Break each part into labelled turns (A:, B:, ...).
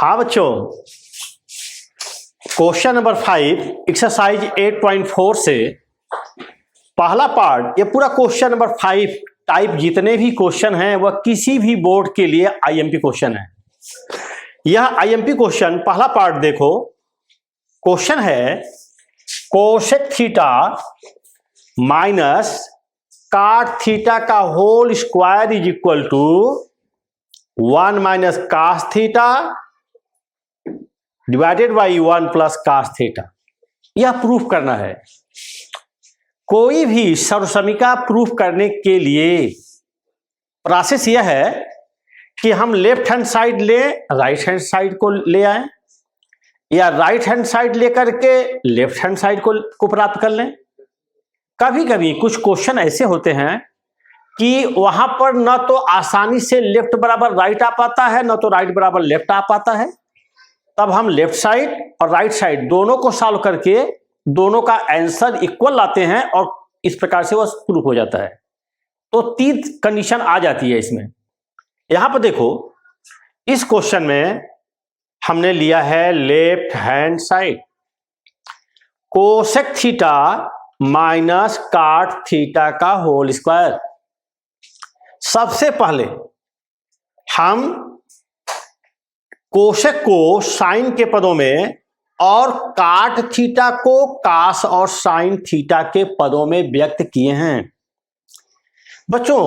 A: हाँ बच्चों, question number 5 exercise 8.4 से पहला पार्ट, ये पूरा क्वेश्चन नंबर 5 टाइप जितने भी क्वेश्चन हैं वह किसी भी बोर्ड के लिए आईएमपी क्वेश्चन है। यह आईएमपी क्वेश्चन पहला पार्ट देखो, क्वेश्चन है cosec theta minus cot theta का whole square is equal to 1 minus cos theta divided by 1 plus cos theta. यह प्रूफ करना है। कोई भी सर्वसमीका प्रूफ करने के लिए प्रोसेस यह है कि हम लेफ्ट हैंड साइड ले राइट हैंड साइड को ले आए, या राइट हैंड साइड लेकर के लेफ्ट हैंड साइड को प्राप्त कर लें। कभी कभी कुछ क्वेश्चन ऐसे होते हैं कि वहां पर न तो आसानी से लेफ्ट बराबर राइट आ पाता है, न तो राइट बराबर लेफ्ट आ पाता है। तब हम लेफ्ट साइड और राइट साइड दोनों को सॉल्व करके दोनों का आंसर इक्वल लाते हैं और इस प्रकार से वह प्रूफ हो जाता है। तो 3 कंडीशन आ जाती है इसमें। यहां पर देखो, इस क्वेश्चन में हमने लिया है left hand side, cosec theta minus cot theta का होल स्क्वायर। सबसे पहले हम कोसेक को साइन के पदों में और काट थीटा को कास और साइन थीटा के पदों में व्यक्त किए हैं। बच्चों,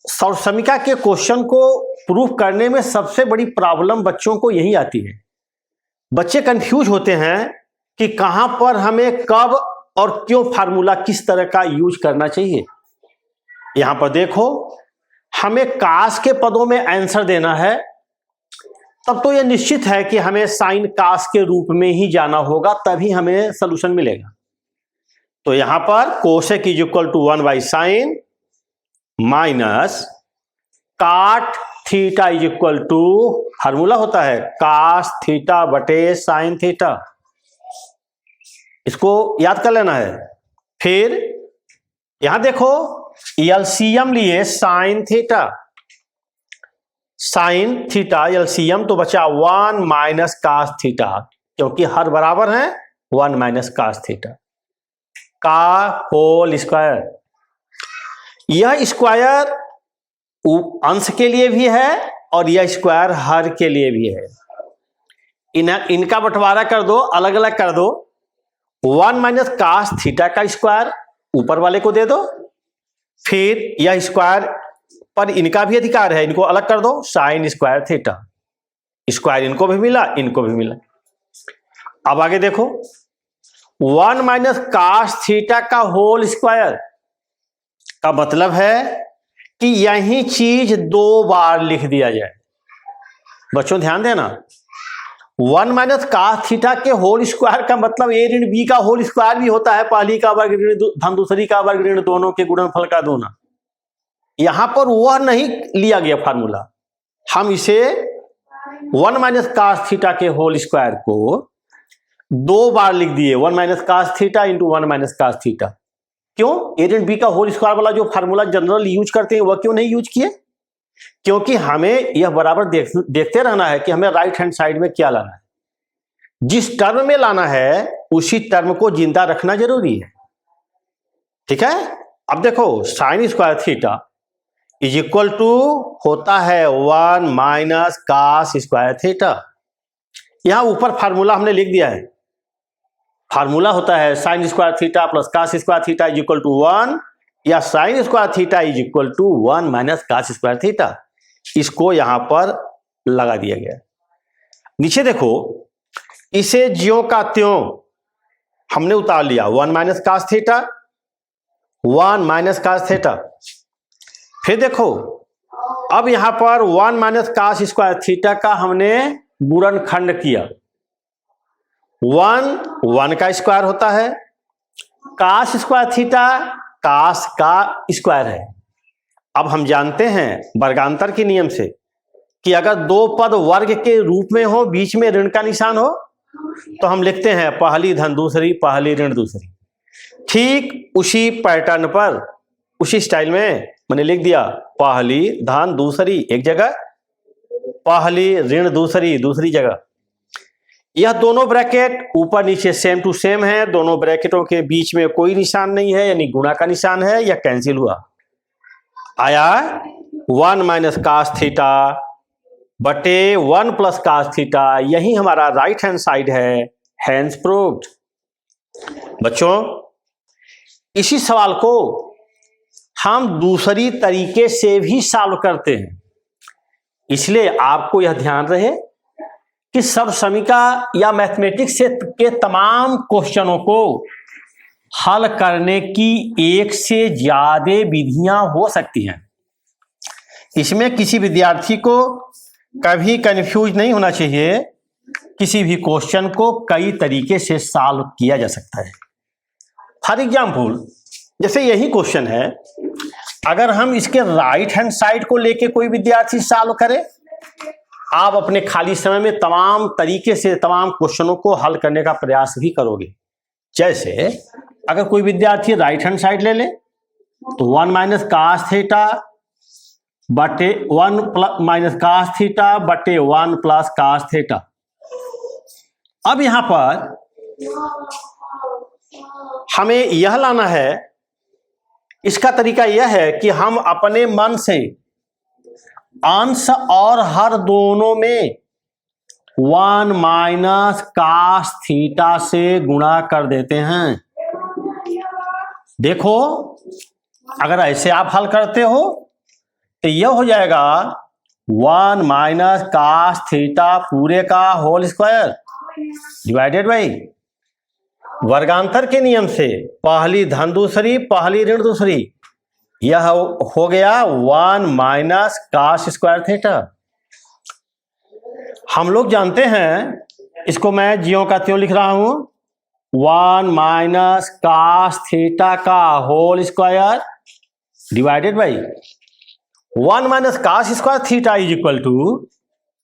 A: सर्वसमीका के क्वेश्चन को प्रूफ करने में सबसे बड़ी प्रॉब्लम बच्चों को यही आती है। बच्चे कंफ्यूज होते हैं कि कहां पर हमें कब और क्यों फार्मूला किस तरह का यूज करना चाहिए। यहां पर देखो, हमें कास के पदों में आंसर देना है, तब तो यह निश्चित है कि हमें साइन कास के रूप में ही जाना होगा, तभी हमें सॉल्यूशन मिलेगा। तो यहां पर cosec is equal to 1 by sine minus cot theta is equal to, formula होता है कास थीटा बटे साइन थीटा। इसको याद कर लेना है। फिर यहां देखो, एलसीएम लिए sine theta, sine theta LCM तो बचा 1 माइनस कास थीटा, क्योंकि हर बराबर है 1 माइनस कास थीटा का होल स्क्वायर। यह स्क्वायर अंश के लिए भी है और यह स्क्वायर हर के लिए भी है। इनका बंटवारा कर दो, अलग अलग कर दो। 1 माइनस कास थीटा का स्क्वायर ऊपर वाले को दे दो, फिर यह स्क्वायर पर इनका भी अधिकार है, इनको अलग कर दो, साइन स्क्वायर थीटा। स्क्वायर इनको भी मिला, इनको भी मिला। अब आगे देखो, 1 माइनस कास थीटा का होल स्क्वायर का मतलब है कि यही चीज 2 बार लिख दिया जाए। बच्चों ध्यान देना, 1 माइनस कास थीटा के होल स्क्वायर का मतलब ए ऋण बी का होल स्क्वायर भी होता है। पहली का वर्ग ऋण धन दूसरी का वर्ग ऋण दोनों के गुणनफल का दोना। यहां पर वह नहीं लिया गया फार्मूला। हम इसे 1 माइनस कास थीटा के होल स्क्वायर को 2 बार लिख दिए, 1 minus cos theta into 1 minus cos theta. क्यों? ए ऋण बी का होल स्क्वायर वाला जो फार्मूला जनरल यूज करते हैं वह क्यों नहीं यूज किए? क्योंकि हमें यह बराबर देखते रहना है कि हमें राइट हैंड साइड में क्या लाना है। जिस टर्म में लाना है उसी टर्म को जिंदा रखना जरूरी है। ठीक है। अब देखो, sine square theta is equal to होता है 1 माइनस कास स्क्वायर थीटा। यहां ऊपर फार्मूला हमने लिख दिया है। फार्मूला होता है sine square theta plus cos square theta is equal to 1, या sine square theta is equal to 1 minus cos square theta. इसको यहां पर लगा दिया गया। नीचे देखो, इसे ज्यों का त्यों हमने उतार लिया, 1 minus cos theta, 1 minus cos theta. फिर देखो, अब यहां पर 1 माइनस कास स्क्वायर थीटा का हमने गुणनखंड किया। 1 का स्क्वायर होता है, कास स्क्वायर थीटा कास का स्क्वायर है। अब हम जानते हैं वर्गांतर के नियम से कि अगर 2 पद वर्ग के रूप में हो, बीच में ऋण का निशान हो, तो हम लिखते हैं पहली धन दूसरी, पहली ऋण दूसरी। ठीक उसी पैटर्न पर, उसी स्टाइल में मैंने लिख दिया पहली धन दूसरी एक जगह, पहली ऋण दूसरी दूसरी जगह। यह दोनों ब्रैकेट ऊपर नीचे सेम टू सेम है, दोनों ब्रैकेटों के बीच में कोई निशान नहीं है, यानी गुणा का निशान है, यह कैंसिल हुआ, आया 1 माइनस कास थीटा बटे 1 प्लस कास थीटा, यही हमारा राइट हैंड साइड है, हैंस प्रूव्ड। बच्चों इसी सवाल को हम दूसरी तरीके से भी सॉल्व करते हैं, इसलिए आपको यह ध्यान रहे कि सर्वसमीका या मैथमेटिक्स से के तमाम क्वेश्चनों को हल करने की एक से ज्यादा विधियां हो सकती हैं। इसमें किसी विद्यार्थी को कभी कंफ्यूज नहीं होना चाहिए, किसी भी क्वेश्चन को कई तरीके से सॉल्व किया जा सकता है। फॉर एग्जाम्पल जैसे यही क्वेश्चन है, अगर हम इसके राइट हैंड साइड को लेके कोई विद्यार्थी सॉल्व करे, आप अपने खाली समय में तमाम तरीके से तमाम क्वेश्चनों को हल करने का प्रयास भी करोगे। जैसे अगर कोई विद्यार्थी राइट हैंड साइड ले ले तो 1 माइनस कास थीटा बटे 1 माइनस कास थीटा बटे 1 प्लस कास थीटा। अब यहां पर हमें यह लाना है, इसका तरीका यह है कि हम अपने मन से अंश और हर दोनों में 1 माइनस कास थीटा से गुणा कर देते हैं। देखो अगर ऐसे आप हल करते हो तो यह हो जाएगा 1 माइनस कास थीटा पूरे का होल स्क्वायर डिवाइडेड बाई वर्गांतर के नियम से पहली धन दूसरी पहली ऋण दूसरी, यह हो गया 1 माइनस कास स्क्वायर थीटा। हम लोग जानते हैं, इसको मैं ज्यों का त्यों लिख रहा हूं, 1 माइनस कास थीटा का whole square divided by 1 minus cos square theta is equal to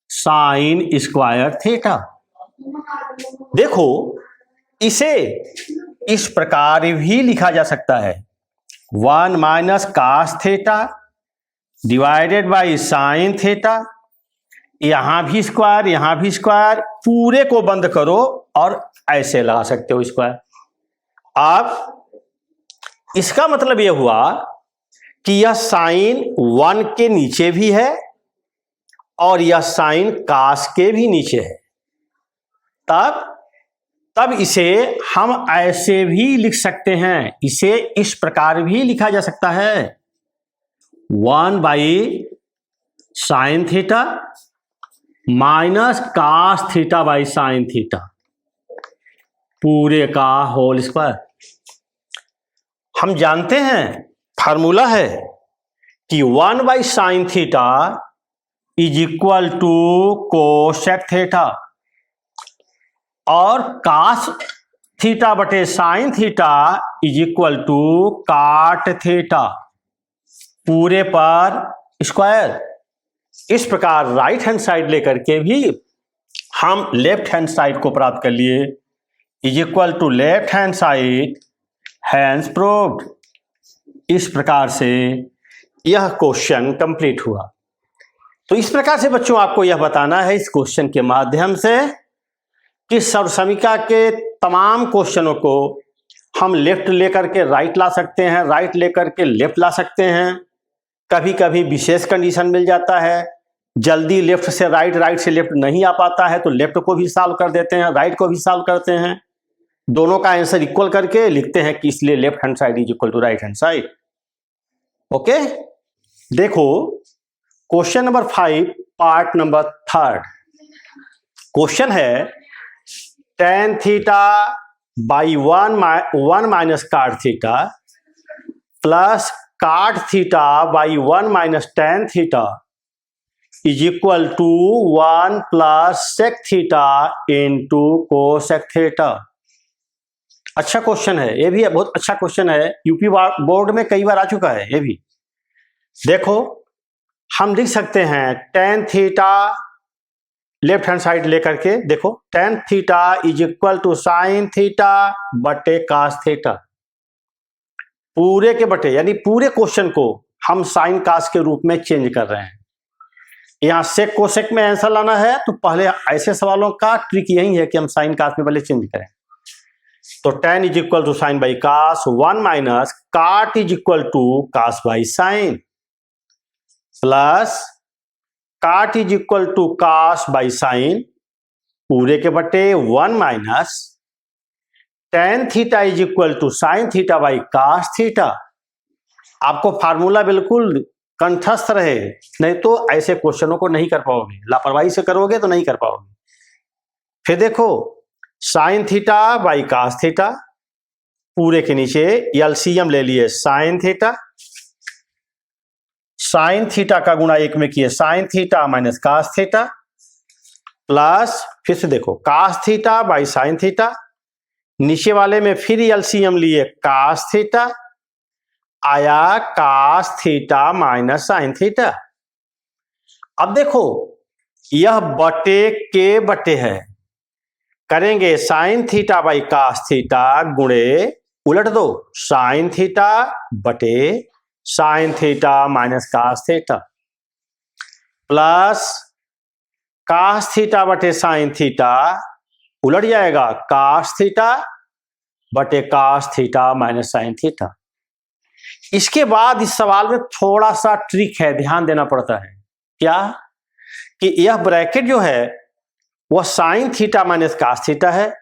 A: sine square theta. देखो इसे इस प्रकार भी लिखा जा सकता है, 1 minus cos theta divided by sine theta, यहां भी स्क्वायर, पूरे को बंद करो और ऐसे लगा सकते हो स्क्वायर। अब इसका मतलब यह हुआ कि यह साइन 1 के नीचे भी है और यह साइन कास के भी नीचे है, तब इसे हम ऐसे भी लिख सकते हैं, इसे इस प्रकार भी लिखा जा सकता है, 1 by sine theta minus cos theta by sine theta पूरे का होल स्क्वायर। हम जानते हैं फार्मूला है कि 1 by sine theta is equal to cosec theta और कास थीटा बटे sine theta is equal to cot theta पूरे पर स्क्वायर। इस प्रकार राइट हैंड साइड लेकर के भी हम लेफ्ट हैंड साइड को प्राप्त कर लिए, is equal to left hand side hence proved. इस प्रकार से यह क्वेश्चन कंप्लीट हुआ। तो इस प्रकार से बच्चों आपको यह बताना है इस क्वेश्चन के माध्यम से कि सर्वसमीका के तमाम क्वेश्चनों को हम लेफ्ट लेकर के राइट ला सकते हैं, राइट लेकर के लेफ्ट ला सकते हैं। कभी कभी विशेष कंडीशन मिल जाता है, जल्दी लेफ्ट से राइट, राइट से लेफ्ट नहीं आ पाता है तो लेफ्ट को भी सॉल्व कर देते हैं, राइट को भी सॉल्व करते हैं, दोनों का आंसर इक्वल करके लिखते हैं कि इसलिए left hand side is equal to right hand side. Okay, देखो question number 5 part number 3 question है tan theta by 1 minus cot theta plus cot theta by 1 minus tan theta is equal to 1 plus sec theta into cosec theta. अच्छा question है, ये भी बहुत अच्छा question है, UP board में कई बार आ चुका है ये भी। देखो हम लिख सकते हैं tan theta left hand side लेकर के, देखो tan theta is equal to sine theta बटे कास थीटा पूरे के बटे, यानी पूरे क्वेश्चन को हम साइन कास के रूप में चेंज कर रहे हैं। यहाँ सेक कोसेक में आंसर लाना है तो पहले ऐसे सवालों का ट्रिक यही है कि हम साइन कास में पहले चेंज करें। तो tan is equal to sine by cos, 1 minus cot is equal to cos by sine, plus cot is equal to cos by sine पूरे के बटे 1 minus tan theta is equal to sine theta by cos theta. आपको formula बिल्कुल कंठस्थ रहे, नहीं तो ऐसे क्वेश्चनों को नहीं कर पाओगे, लापरवाही से करोगे तो नहीं कर पाओगे। फिर देखो sine theta by cos theta पूरे के नीचे एलसीएम ले लिए साइन थीटा, साइन थीटा का गुणा 1 में किए sine theta minus cos theta, plus फिर से देखो cos theta by sine theta, नीचे वाले में फिर एलसीएम लिए कास थीटा, आया cos theta minus sine theta. अब देखो यह बटे के बटे है, करेंगे sine theta by cos theta गुणे उलट दो साइन थीटा बटे sine theta minus cos theta, plus cos theta बटे साइन थीटा उलट जाएगा कास थीटा बटे cos theta minus sine theta. इसके बाद इस सवाल में थोड़ा सा ट्रिक है, ध्यान देना पड़ता है। क्या कि यह ब्रैकेट जो है वह sine theta minus cos theta है,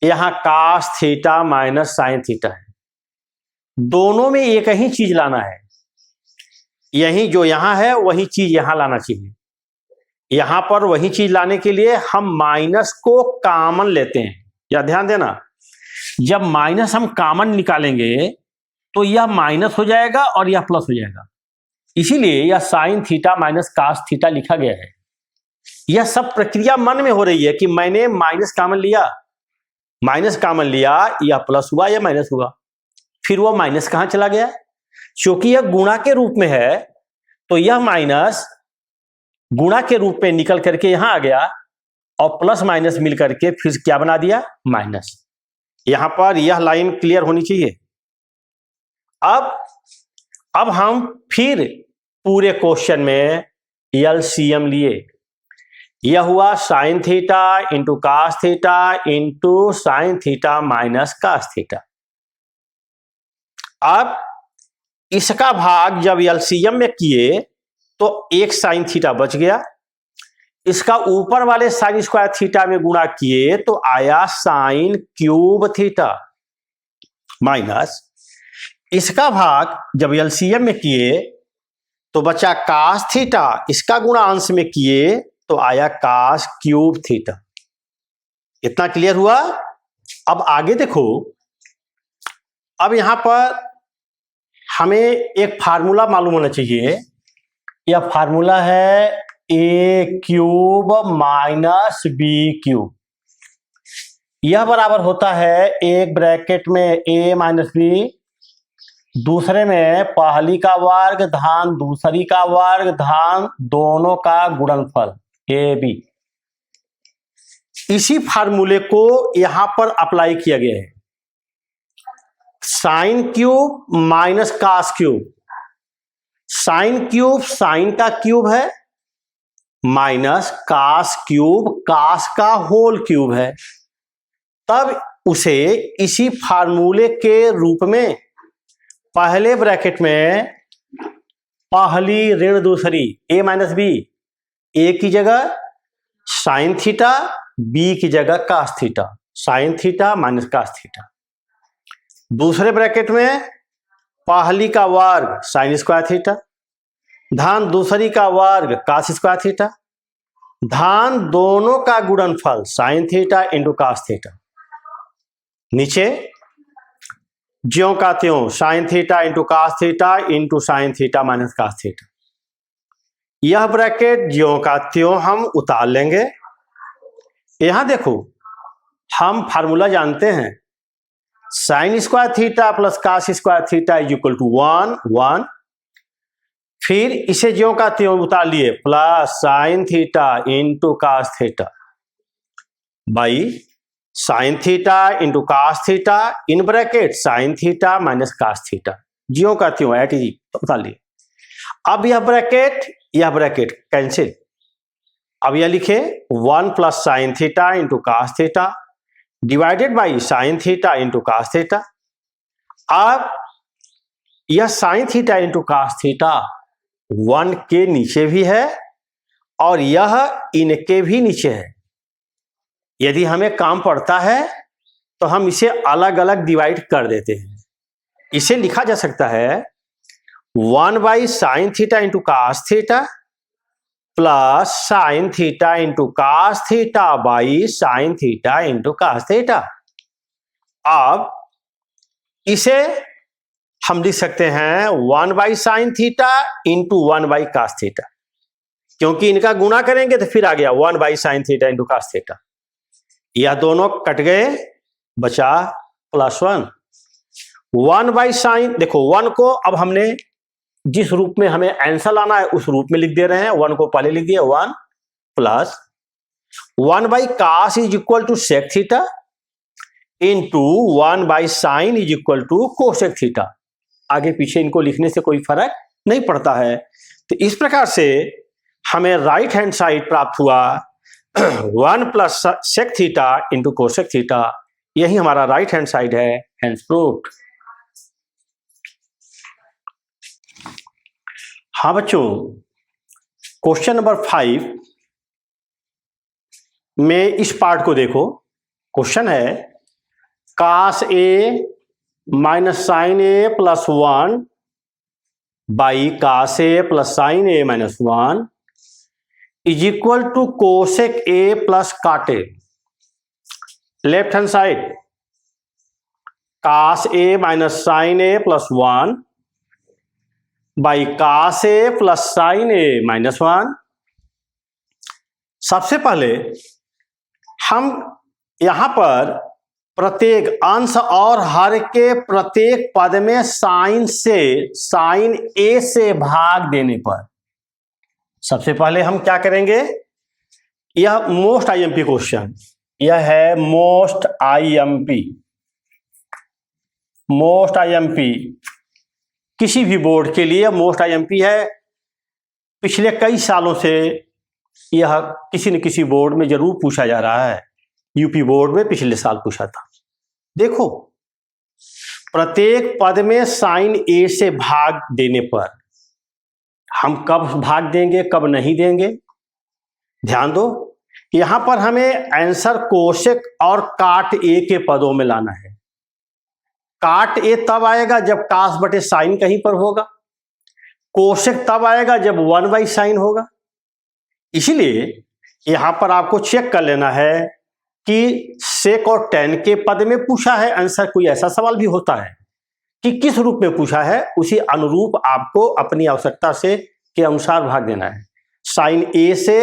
A: यहां cos theta minus sine theta है। दोनों में एक ही चीज लाना है, यही जो यहां है वही चीज यहां लाना चाहिए। यहां पर वही चीज लाने के लिए हम माइनस को कॉमन लेते हैं। या ध्यान देना, जब माइनस हम कॉमन निकालेंगे तो यह माइनस हो जाएगा और यह प्लस हो जाएगा, इसीलिए यह sine theta minus cos theta लिखा गया है। यह सब प्रक्रिया मन में हो रही है कि मैंने माइनस कॉमन लिया, माइनस कॉमन लिया, यह प्लस हुआ या माइनस हुआ, फिर वह माइनस कहां चला गया, क्योंकि यह गुणा के रूप में है तो यह माइनस गुणा के रूप में निकल करके यहां आ गया और प्लस माइनस मिल करके फिर क्या बना दिया माइनस। यहां पर यह लाइन क्लियर होनी चाहिए। अब हम फिर पूरे क्वेश्चन में एलसीएम लिए, यह हुआ sine theta into cos theta into sine theta minus cos theta. अब इसका भाग जब एलसीएम में किए तो एक साइन थीटा बच गया, इसका ऊपर वाले साइन स्क्वायर थीटा में गुणा किए तो आया साइन क्यूब थीटा, माइनस इसका भाग जब एलसीएम में किए तो बचा कास थीटा, इसका गुणा अंश में किए तो आया कास क्यूब थीटा। इतना क्लियर हुआ। अब आगे देखो, अब यहां पर हमें एक फार्मूला मालूम होना चाहिए। यह फार्मूला है ए क्यूब माइनस बी क्यूब। यह बराबर होता है एक ब्रैकेट में ए माइनस बी, दूसरे में पहली का वर्ग धान दूसरी का वर्ग धान दोनों का गुणनफल ए बी। इसी फार्मूले को यहां पर अप्लाई किया गया है। Sine cube minus cos cube, sine cube sine का क्यूब है माइनस कास क्यूब कास का होल क्यूब है, तब उसे इसी फार्मूले के रूप में पहले ब्रैकेट में पहली ऋण दूसरी ए माइनस बी, ए की जगह साइन थीटा, बी की जगह cos theta, sine theta minus cos theta. दूसरे ब्रैकेट में पहली का वर्ग साइन स्क्वायर थीटा, धान दूसरी का वर्ग कास स्क्वायर थीटा, धान दोनों का गुणनफल sine theta into cos theta. नीचे ज्यों का त्यों sine theta into cos theta into sine theta minus cos theta. यह ब्रैकेट ज्यों का त्यों हम उतार लेंगे। यहां देखो हम फार्मूला जानते हैं, sine square theta plus cos square theta is equal to 1 फिर इसे ज्यों का त्यों उतार लिए plus sine theta into cos theta by sine theta into cos theta इन bracket sine theta minus cos theta, ज्यों का त्यों एट इज उतार लिए। अब यह ब्रैकेट कैंसिल। अब यह लिखे 1 plus sine theta into cos theta divided by sine theta into cos theta. अब यह sine theta into cos theta 1 के नीचे भी है और यह इनके भी नीचे है। यदि हमें काम पड़ता है तो हम इसे अलग अलग डिवाइड कर देते हैं। इसे लिखा जा सकता है 1 by sine theta into cos theta plus sine theta into cos theta by sine theta into cos theta. अब इसे हम लिख सकते हैं 1 by sine theta into 1 by cos theta, क्योंकि इनका गुणा करेंगे तो फिर आ गया 1 by sine theta into cos theta. यह दोनों कट गए, बचा +1। 1 बाई साइन, देखो 1 को अब हमने जिस रूप में हमें आंसर लाना है उस रूप में लिख दे रहे हैं। 1 को पहले लिख दिए 1 plus 1 by cos is equal to sec theta into 1 by sine is equal to cosec theta. आगे पीछे इनको लिखने से कोई फर्क नहीं पड़ता है। तो इस प्रकार से हमें राइट हैंड साइड प्राप्त हुआ 1 plus sec theta into cosec theta. यही हमारा राइट हैंड साइड है, हैंस प्रूव्ड। हाँ बच्चों, क्वेश्चन नंबर 5 में इस पार्ट को देखो। क्वेश्चन है cos A minus sine A plus 1 by cos A plus sine A minus 1 is equal to cosec A plus cot A. Left hand side cos A minus sine A plus 1 by cos A plus sine A minus 1। सबसे पहले हम यहां पर प्रत्येक अंश और हर के प्रत्येक पद में साइन ए से भाग देने पर सबसे पहले हम क्या करेंगे, यह मोस्ट आईएमपी क्वेश्चन, यह है मोस्ट आईएमपी किसी भी बोर्ड के लिए मोस्ट आईएमपी है। पिछले कई सालों से यह किसी न किसी बोर्ड में जरूर पूछा जा रहा है। यूपी बोर्ड में पिछले साल पूछा था। देखो, प्रत्येक पद में साइन ए से भाग देने पर हम कब भाग देंगे कब नहीं देंगे, ध्यान दो। यहां पर हमें आंसर कोसेक और काट ए के पदों में लाना है। काट ए तब आएगा जब कास बटे साइन कहीं पर होगा, कोसेक तब आएगा जब 1 बाई साइन होगा। इसीलिए यहां पर आपको चेक कर लेना है कि सेक और टेन के पद में पूछा है आंसर, कोई ऐसा सवाल भी होता है कि किस रूप में पूछा है, उसी अनुरूप आपको अपनी आवश्यकता से के अनुसार भाग देना है। साइन ए से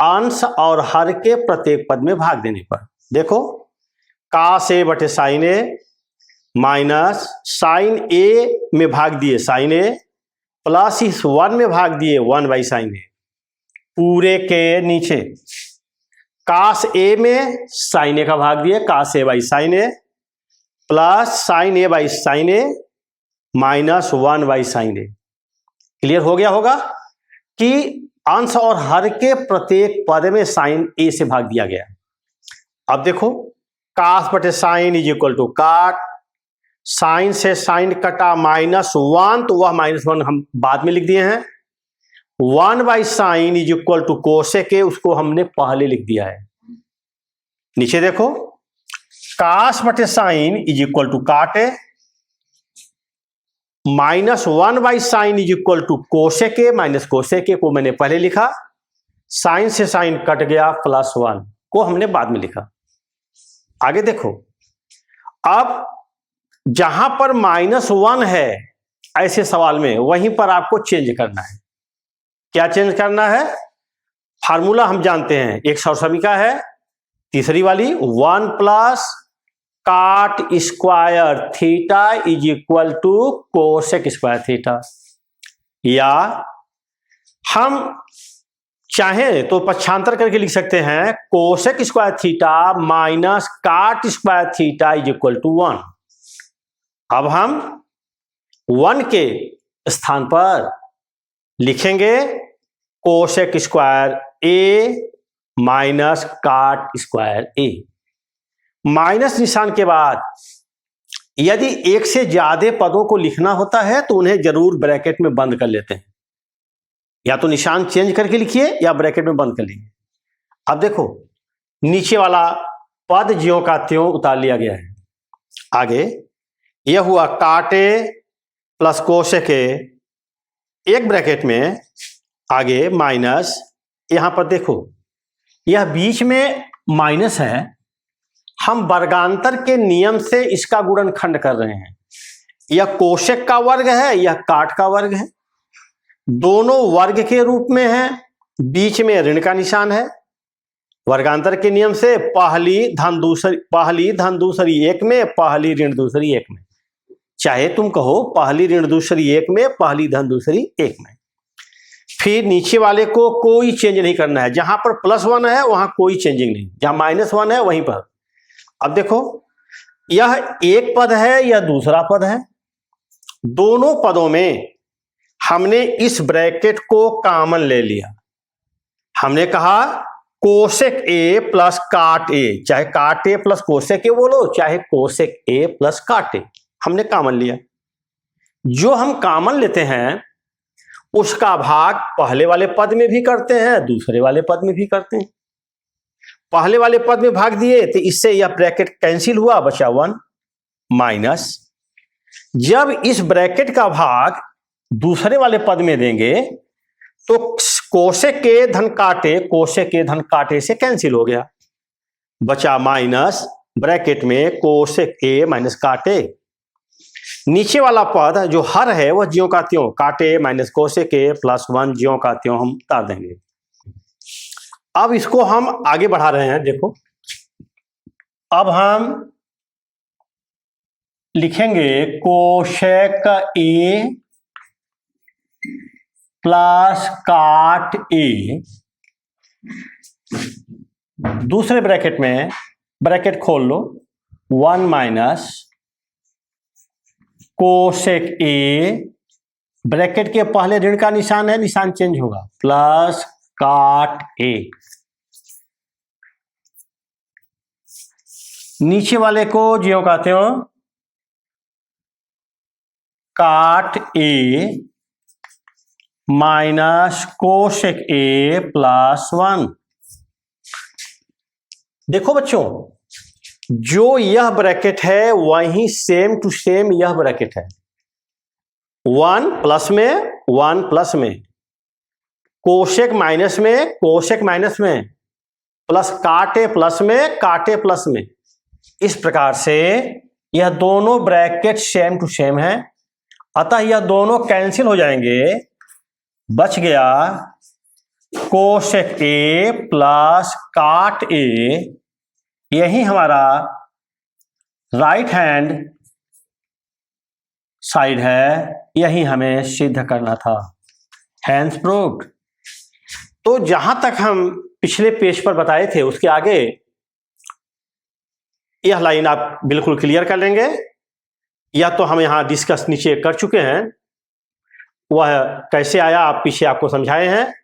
A: अंश और हर के प्रत्येक पद में भाग देने पर देखो, कास ए बटे साइन ए माइनस साइन ए में भाग दिए साइन ए प्लस इस 1 में भाग दिए 1 बाई साइन ए, पूरे के नीचे कास ए में साइन ए का भाग दिए cos A by sine A plus sine A by sine A minus 1 by sine A. Clear हो गया होगा कि अंश और हर के प्रत्येक पद में साइन ए से भाग दिया गया। अब देखो, कास बटे साइन इज इक्वल टू काट, साइन से साइन कटा -1, तो वह -1 हम बाद में लिख दिए हैं। 1 by sine is equal to cosec A, उसको हमने पहले लिख दिया है। नीचे देखो, कास बटे sign is equal to cot A, -1 by sine is equal to cosec A, minus cosec A को मैंने पहले लिखा, साइन से साइन कट गया +1 को हमने बाद में लिखा। आगे देखो, अब जहां पर -1 है ऐसे सवाल में, वहीं पर आपको चेंज करना है। क्या चेंज करना है? फार्मूला हम जानते हैं, एक समीका है तीसरी वाली, 1 plus cot square theta is equal to cosec square theta, या हम चाहें तो पक्षांतर करके लिख सकते हैं cosec square theta minus cot square theta is equal to 1। अब हम 1 के स्थान पर लिखेंगे cosec square A minus cot square A. Minus निशान के बाद यदि एक से ज्यादा पदों को लिखना होता है तो उन्हें जरूर ब्रैकेट में बंद कर लेते हैं, या तो निशान चेंज करके लिखिए या ब्रैकेट में बंद कर लीजिए। अब देखो नीचे वाला पद ज्यों का त्यों उतार लिया गया है। आगे यह हुआ काट ए प्लस कोसेक ए, एक ब्रैकेट में, आगे माइनस, यहां पर देखो यह बीच में माइनस है, हम वर्गांतर के नियम से इसका गुणनखंड कर रहे हैं। यह कोसेक का वर्ग है, यह काट का वर्ग है, दोनों वर्ग के रूप में है, बीच में ऋण का निशान है। वर्गांतर के नियम से पहली धन दूसरी एक में, पहली ऋण दूसरी एक में, चाहे तुम कहो पहली ऋण दूसरी एक में, पहली धन दूसरी एक में। फिर नीचे वाले को कोई चेंज नहीं करना है, जहां पर +1 है वहां कोई चेंजिंग नहीं, जहां -1 है वहीं पर। अब देखो यह एक पद है, यह दूसरा पद है, दोनों पदों में हमने इस ब्रैकेट को कॉमन ले लिया। हमने कहा कोसेक ए प्लस काट ए, चाहे काट ए प्लस कोसेक ए बोलो, चाहे कोसेक ए प्लस काट ए, हमने कॉमन लिया। जो हम कॉमन लेते हैं उसका भाग पहले वाले पद में भी करते हैं, दूसरे वाले पद में भी करते हैं। पहले वाले पद में भाग दिए तो इससे यह ब्रैकेट कैंसिल हुआ, बचा 1 माइनस। जब इस ब्रैकेट का भाग दूसरे वाले पद में देंगे तो कोसेक के धन काटे से कैंसिल हो गया, बचा माइनस, ब्रैकेट में कोसेक ए माइनस काटे। नीचे वाला पद जो हर है वह ज्यों का त्यों, काटे माइनस कोसेक ए प्लस 1 ज्यों का त्यों हम उतार देंगे। अब इसको हम आगे बढ़ा रहे हैं। देखो अब हम लिखेंगे कोसेक ए प्लस काट ए, दूसरे ब्रैकेट में ब्रैकेट खोल लो, 1 माइनस कोसेक ए, ब्रैकेट के पहले ऋण का निशान है, निशान चेंज होगा, प्लस काट ए। नीचे वाले को ज्यों का त्यों काट ए माइनस कोसेक ए प्लस 1। देखो बच्चों जो यह ब्रैकेट है वही सेम टू सेम यह ब्रैकेट है, 1 प्लस में 1 प्लस में, कोसेक माइनस में कोसेक माइनस में, प्लस काटे प्लस में काटे प्लस में। इस प्रकार से यह दोनों ब्रैकेट सेम टू सेम है, अतः यह दोनों कैंसिल हो जाएंगे, बच गया कोसेक ए प्लस काट ए। यही हमारा राइट हैंड साइड है, यही हमें सिद्ध करना था, हैंस प्रूव्ड। तो जहां तक हम पिछले पेज पर बताए थे उसके आगे यह लाइन आप बिल्कुल क्लियर कर लेंगे, या तो हम यहां डिस्कस नीचे कर चुके हैं, वह कैसे आया आप पीछे आपको समझाए हैं।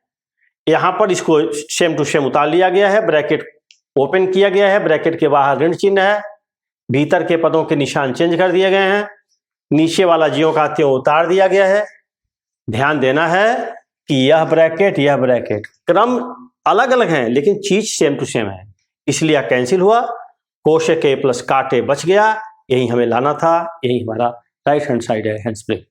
A: यहां पर इसको सेम टू सेम उतार लिया गया है, ब्रैकेट ओपन किया गया है, ब्रैकेट के बाहर ऋण चिन्ह है, भीतर के पदों के निशान चेंज कर दिए गए हैं, नीचे वाला ज्यों का त्यों उतार दिया गया है। ध्यान देना है कि यह ब्रैकेट क्रम अलग अलग हैं लेकिन चीज सेम टू सेम है, इसलिए कैंसिल हुआ, कोसेक ए प्लस काटे बच गया, यही हमें लाना था, यही हमारा राइट हैंड साइड है, हैंड्स ब्रेक।